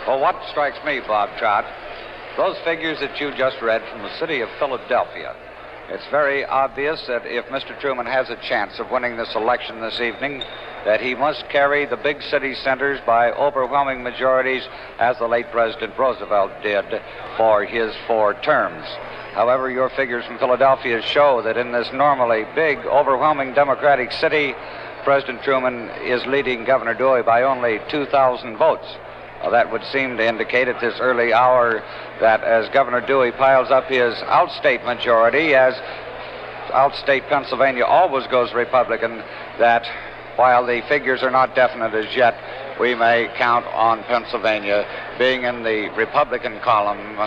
Well, what strikes me, Bob Trott, those figures that you just read from the city of Philadelphia, it's very obvious that if Mr. Truman has a chance of winning this election this evening, that he must carry the big city centers by overwhelming majorities, as the late President Roosevelt did for his 4 terms. However, your figures from Philadelphia show that in this normally big, overwhelming Democratic city, President Truman is leading Governor Dewey by only 2,000 votes. That would seem to indicate at this early hour that as Governor Dewey piles up his outstate majority, as outstate Pennsylvania always goes Republican, that while the figures are not definite as yet, we may count on Pennsylvania being in the Republican column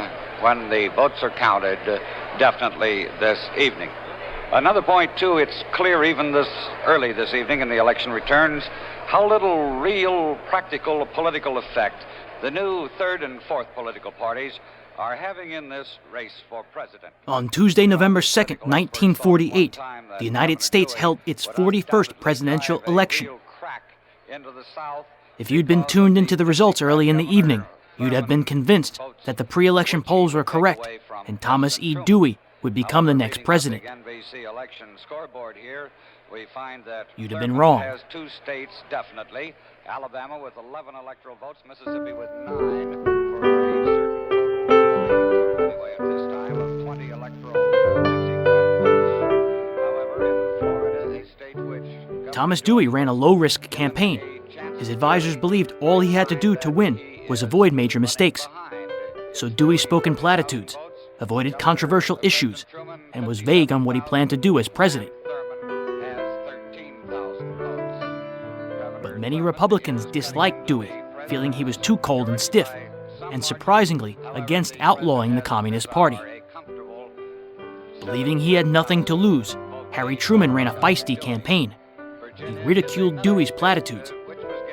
when the votes are counted definitely this evening. Another point, too, it's clear even this early this evening in the election returns how little real practical political effect the new third and fourth political parties are having in this race for president. On Tuesday, November 2nd, 1948, the United States held its 41st presidential election. If you'd been tuned into the results early in the evening, you'd have been convinced that the pre-election polls were correct and Thomas E. Dewey would become the next president. You'd have been wrong. Has 2 states definitely, Alabama with 11 electoral votes, Mississippi with 9 for a certain anyway at this time of 20 electoral votes. However, in Florida, a state which Thomas Dewey ran a low-risk campaign. His advisors believed all he had to do to win was avoid major mistakes. So Dewey spoke in platitudes, avoided controversial issues, and was vague on what he planned to do as president. But many Republicans disliked Dewey, feeling he was too cold and stiff, and surprisingly against outlawing the Communist Party. Believing he had nothing to lose, Harry Truman ran a feisty campaign. He ridiculed Dewey's platitudes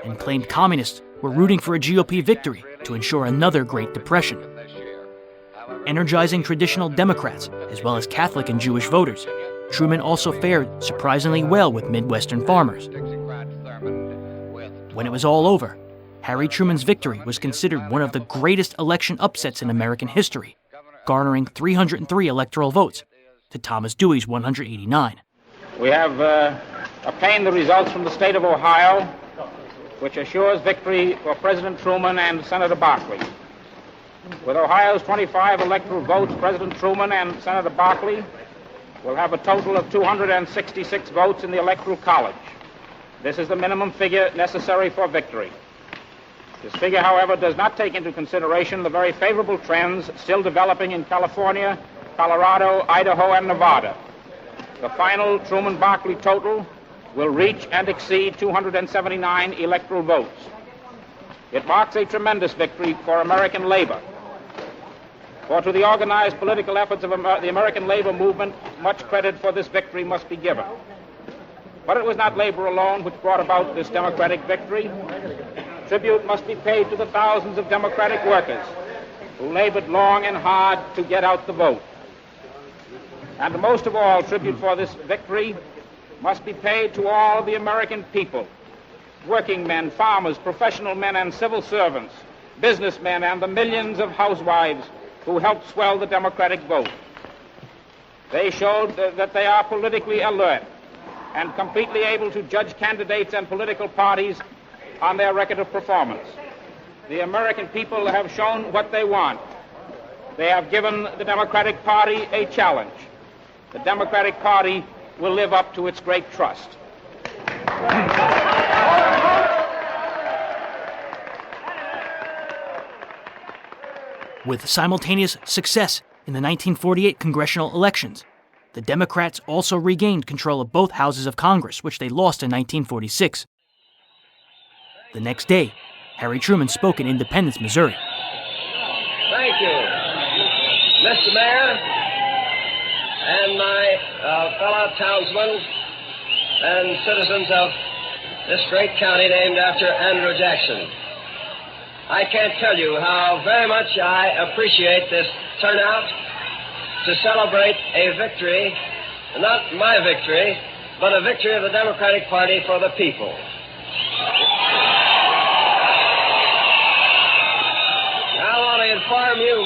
and claimed communists were rooting for a GOP victory to ensure another Great Depression. Energizing traditional Democrats, as well as Catholic and Jewish voters, Truman also fared surprisingly well with Midwestern farmers. When it was all over, Harry Truman's victory was considered one of the greatest election upsets in American history, garnering 303 electoral votes to Thomas Dewey's 189. We have obtained the results from the state of Ohio, which assures victory for President Truman and Senator Barkley. With Ohio's 25 electoral votes, President Truman and Senator Barkley will have a total of 266 votes in the Electoral College. This is the minimum figure necessary for victory. This figure, however, does not take into consideration the very favorable trends still developing in California, Colorado, Idaho, and Nevada. The final Truman-Barkley total will reach and exceed 279 electoral votes. It marks a tremendous victory for American labor. For to the organized political efforts of the American labor movement, much credit for this victory must be given. But it was not labor alone which brought about this democratic victory. Tribute must be paid to the thousands of democratic workers who labored long and hard to get out the vote. And most of all, tribute for this victory must be paid to all of the American people, working men, farmers, professional men and civil servants, businessmen, and the millions of housewives who helped swell the Democratic vote. They showed that they are politically alert and completely able to judge candidates and political parties on their record of performance. The American people have shown what they want. They have given the Democratic Party a challenge. The Democratic Party will live up to its great trust. With simultaneous success in the 1948 congressional elections, the Democrats also regained control of both houses of Congress, which they lost in 1946. The next day, Harry Truman spoke in Independence, Missouri. Thank you, Mr. Mayor, and my fellow townsmen and citizens of this great county named after Andrew Jackson. I can't tell you how very much I appreciate this turnout to celebrate a victory, not my victory, but a victory of the Democratic Party for the people.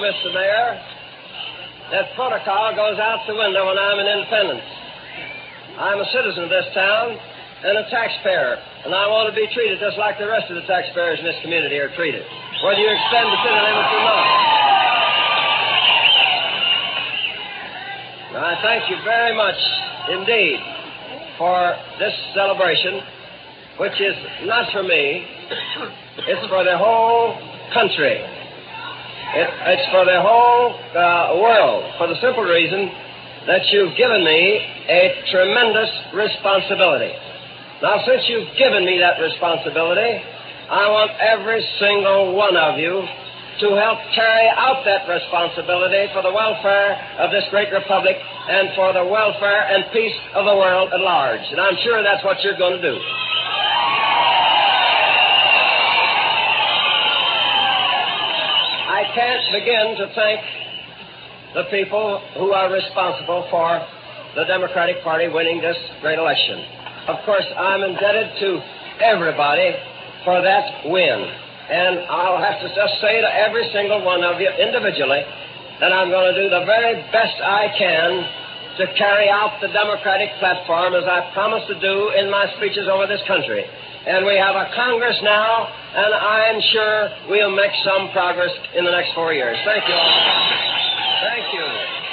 Mr. Mayor, that protocol goes out the window when I'm in Independence. I'm a citizen of this town and a taxpayer, and I want to be treated just like the rest of the taxpayers in this community are treated, whether you extend the city limits or not. Now, I thank you very much indeed for this celebration, which is not for me, it's for the whole country. It's for the whole world, for the simple reason that you've given me a tremendous responsibility. Now, since you've given me that responsibility, I want every single one of you to help carry out that responsibility for the welfare of this great republic and for the welfare and peace of the world at large. And I'm sure that's what you're going to do. I can't begin to thank the people who are responsible for the Democratic Party winning this great election. Of course, I'm indebted to everybody for that win. And I'll have to just say to every single one of you individually that I'm going to do the very best I can to carry out the Democratic platform as I promised to do in my speeches over this country. And we have a Congress now, and I'm sure we'll make some progress in the next 4 years. Thank you all. Thank you.